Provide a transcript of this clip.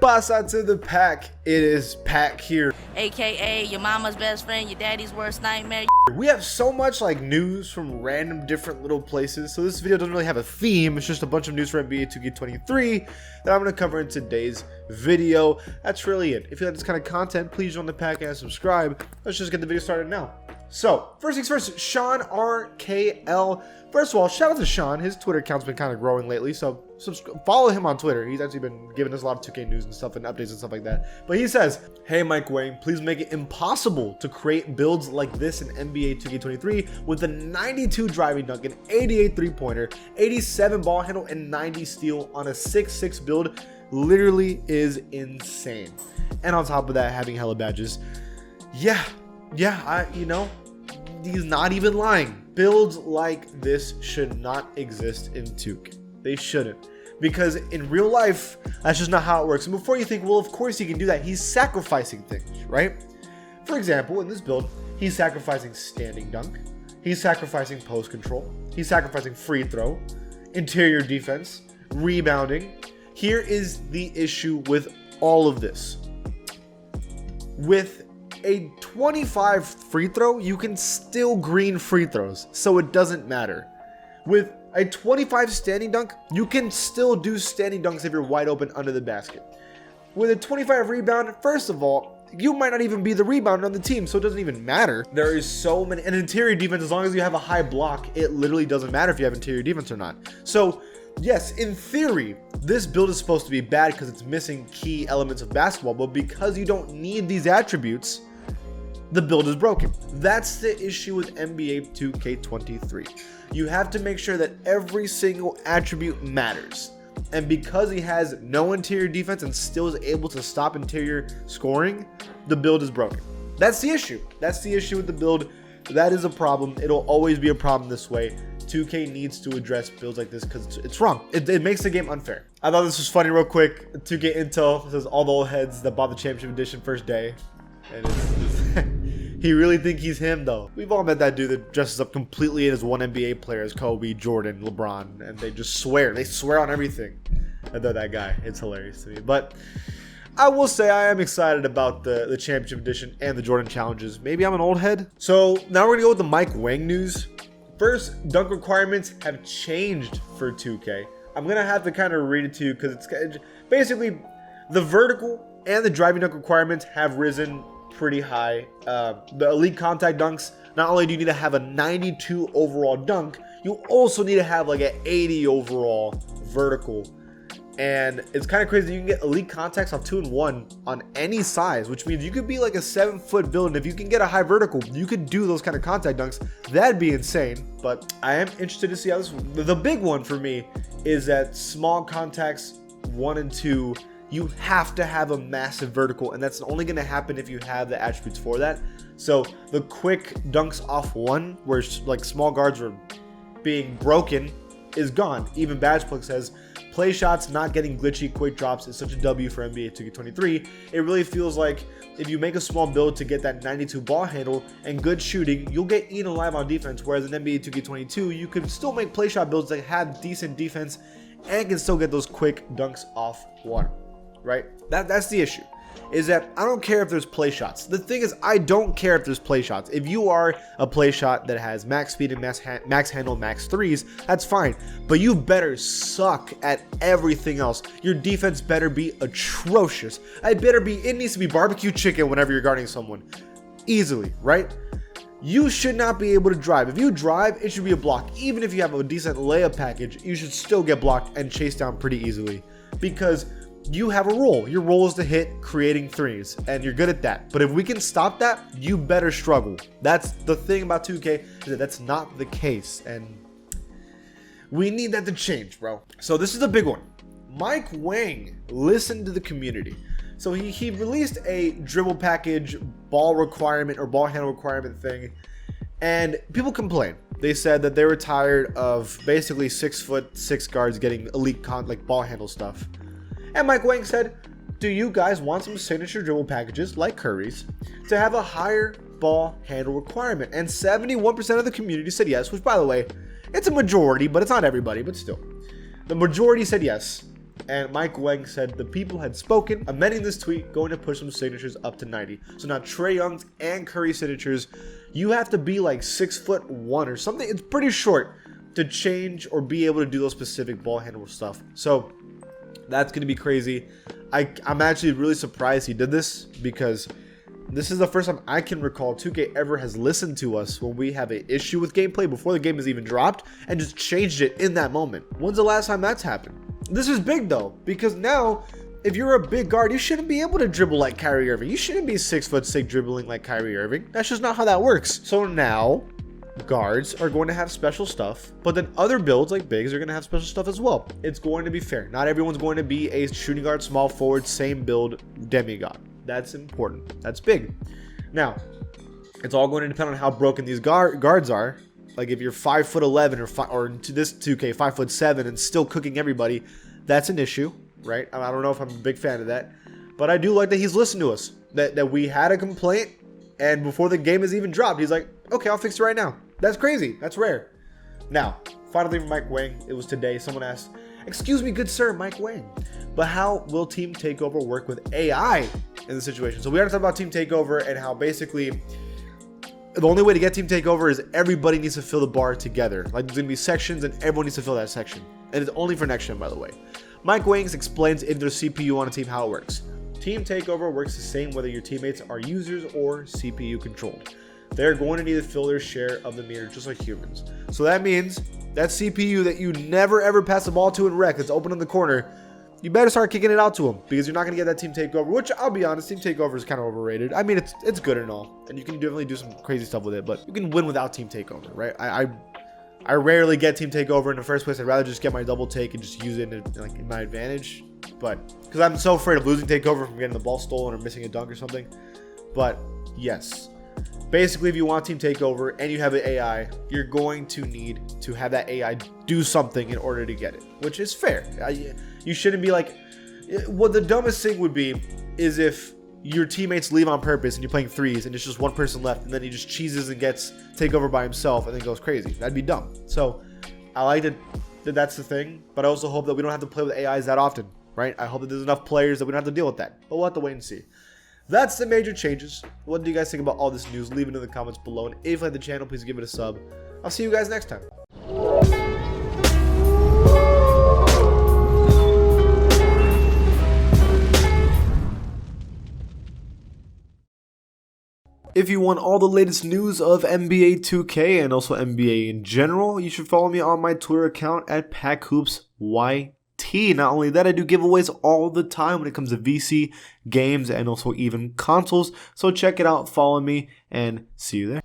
Pasa to the pack. It is Pack here. AKA your mama's best friend, your daddy's worst nightmare. We have so much like news from random different little places. So this video doesn't really have a theme. It's just a bunch of news for NBA 2K23 that I'm going to cover in today's video. That's really it. If you like this kind of content, please join the pack and subscribe. Let's just get the video started now. So, first things first, Sean RKL. First of all, shout out to Sean. His Twitter account's been kind of growing lately, so follow him on Twitter. He's actually been giving us a lot of 2K news and stuff and updates and stuff like that. But he says, hey Mike Wang, please make it impossible to create builds like this in NBA 2K23 with a 92 driving dunk, an 88 three-pointer, 87 ball handle, and 90 steal on a 6'6 build literally is insane. And on top of that, having hella badges. Yeah, he's not even lying. Builds like this should not exist in 2K. They shouldn't. Because in real life, that's just not how it works. And before you think, well, of course he can do that, he's sacrificing things, right? For example, in this build, he's sacrificing standing dunk. He's sacrificing post control. He's sacrificing free throw, interior defense, rebounding. Here is the issue with all of this. With a 25 free throw, you can still green free throws, so it doesn't matter. With a 25 standing dunk, you can still do standing dunks if you're wide open under the basket. With a 25 rebound, first of all, you might not even be the rebounder on the team, so it doesn't even matter. There is so many, and interior defense, as long as you have a high block, it literally doesn't matter if you have interior defense or not. So yes, in theory, this build is supposed to be bad because it's missing key elements of basketball, but because you don't need these attributes, the build is broken. That's the issue with NBA 2K23. You have to make sure that every single attribute matters. And because he has no interior defense and still is able to stop interior scoring, the build is broken. That's the issue. That's the issue with the build. That is a problem. It'll always be a problem this way. 2K needs to address builds like this because it's wrong. It makes the game unfair. I thought this was funny real quick. 2K Intel says all the old heads that bought the championship edition first day. And he really think he's him though. We've all met that dude that dresses up completely as one NBA player, as Kobe, Jordan, LeBron, and they just swear. They swear on everything. I thought that guy, it's hilarious to me. But I will say I am excited about the championship edition and the Jordan challenges. Maybe I'm an old head. So now we're gonna go with the Mike Wang news. First, dunk requirements have changed for 2K. I'm gonna have to kind of read it to you because it's basically the vertical and the driving dunk requirements have risen pretty high. The elite contact dunks, not only do you need to have a 92 overall dunk, you also need to have like an 80 overall vertical. And it's kind of crazy. You can get elite contacts on 2 and 1 on any size, which means you could be like a 7-foot build, and if you can get a high vertical, you could do those kind of contact dunks. That'd be insane. But I am interested to see how this. The big one for me is that small contacts 1 and 2. You have to have a massive vertical, and that's only going to happen if you have the attributes for that. So the quick dunks off 1, where like small guards are being broken, is gone. Even Badgeplug says play shots not getting glitchy quick drops is such a W for NBA 2K23. It really feels like if you make a small build to get that 92 ball handle and good shooting, you'll get eaten alive on defense. Whereas in NBA 2K22, you can still make play shot builds that have decent defense and can still get those quick dunks off 1. Right? That's the issue, is that I don't care if there's play shots. The thing is, I don't care if there's play shots. If you are a play shot that has max speed and max handle, max threes, that's fine. But you better suck at everything else. Your defense better be atrocious. It needs to be barbecue chicken whenever you're guarding someone. Easily, right? You should not be able to drive. If you drive, it should be a block. Even if you have a decent layup package, you should still get blocked and chased down pretty easily. Because you have a role. Your role is to hit creating threes, and you're good at that. But if we can stop that, you better struggle. That's the thing about 2K, is that that's not the case, and we need that to change, bro. So this is a big one. Mike Wang listened to the community. So he released a dribble package ball requirement or ball handle requirement thing, and people complained. They said that they were tired of basically 6'6" guards getting elite ball handle stuff. And Mike Wang said, do you guys want some signature dribble packages like Curry's to have a higher ball handle requirement? And 71% of the community said yes, which by the way, it's a majority, but it's not everybody, but still. The majority said yes. And Mike Wang said the people had spoken, amending this tweet, going to push some signatures up to 90. So now Trae Young's and Curry's signatures, you have to be like 6'1" or something. It's pretty short to change or be able to do those specific ball handle stuff. So that's going to be crazy. I'm actually really surprised he did this, because this is the first time I can recall 2K ever has listened to us when we have an issue with gameplay before the game is even dropped and just changed it in that moment. When's the last time that's happened? This is big though, because now if you're a big guard, you shouldn't be able to dribble like Kyrie Irving. You shouldn't be 6'6" dribbling like Kyrie Irving. That's just not how that works. So now guards are going to have special stuff, but then other builds like bigs are going to have special stuff as well. It's going to be fair. Not everyone's going to be a shooting guard, small forward, same build demigod. That's important. That's big. Now, it's all going to depend on how broken these guards are. Like if you're 5'11" or to this 2K 5'7" and still cooking everybody, that's an issue, right? I don't know if I'm a big fan of that, but I do like that he's listened to us. That we had a complaint, and before the game is even dropped, he's like, okay, I'll fix it right now. That's crazy. That's rare. Now, finally from Mike Wang, it was today. Someone asked, excuse me, good sir, Mike Wang, but how will Team Takeover work with AI in the situation? So we already talked about Team Takeover and how basically the only way to get Team Takeover is everybody needs to fill the bar together. Like there's going to be sections and everyone needs to fill that section. And it's only for next gen, by the way. Mike Wang explains if there's CPU on a team how it works. Team Takeover works the same whether your teammates are users or CPU controlled. They're going to need to fill their share of the meter just like humans. So that means that CPU that you never ever pass the ball to in rec that's open in the corner, you better start kicking it out to them, because you're not going to get that Team Takeover, which I'll be honest, Team Takeover is kind of overrated. I mean, it's good and all, and you can definitely do some crazy stuff with it, but you can win without Team Takeover, right? I rarely get Team Takeover in the first place. I'd rather just get my double take and just use it in my advantage, but because I'm so afraid of losing Takeover from getting the ball stolen or missing a dunk or something. But yes, basically, if you want Team Takeover and you have an AI, you're going to need to have that AI do something in order to get it, which is fair. You shouldn't be like, what the dumbest thing would be is if your teammates leave on purpose and you're playing threes and it's just one person left and then he just cheeses and gets Takeover by himself and then goes crazy. That'd be dumb. So I like that that's the thing, but I also hope that we don't have to play with AIs that often, right? I hope that there's enough players that we don't have to deal with that, but we'll have to wait and see. That's the major changes. What do you guys think about all this news? Leave it in the comments below, and if you like the channel, please give it a sub. I'll see you guys next time. If you want all the latest news of NBA 2K and also NBA in general, you should follow me on my Twitter account at PackHoopsYT. Not only that, I do giveaways all the time when it comes to VC, games, and also even consoles. So check it out, follow me, and see you there.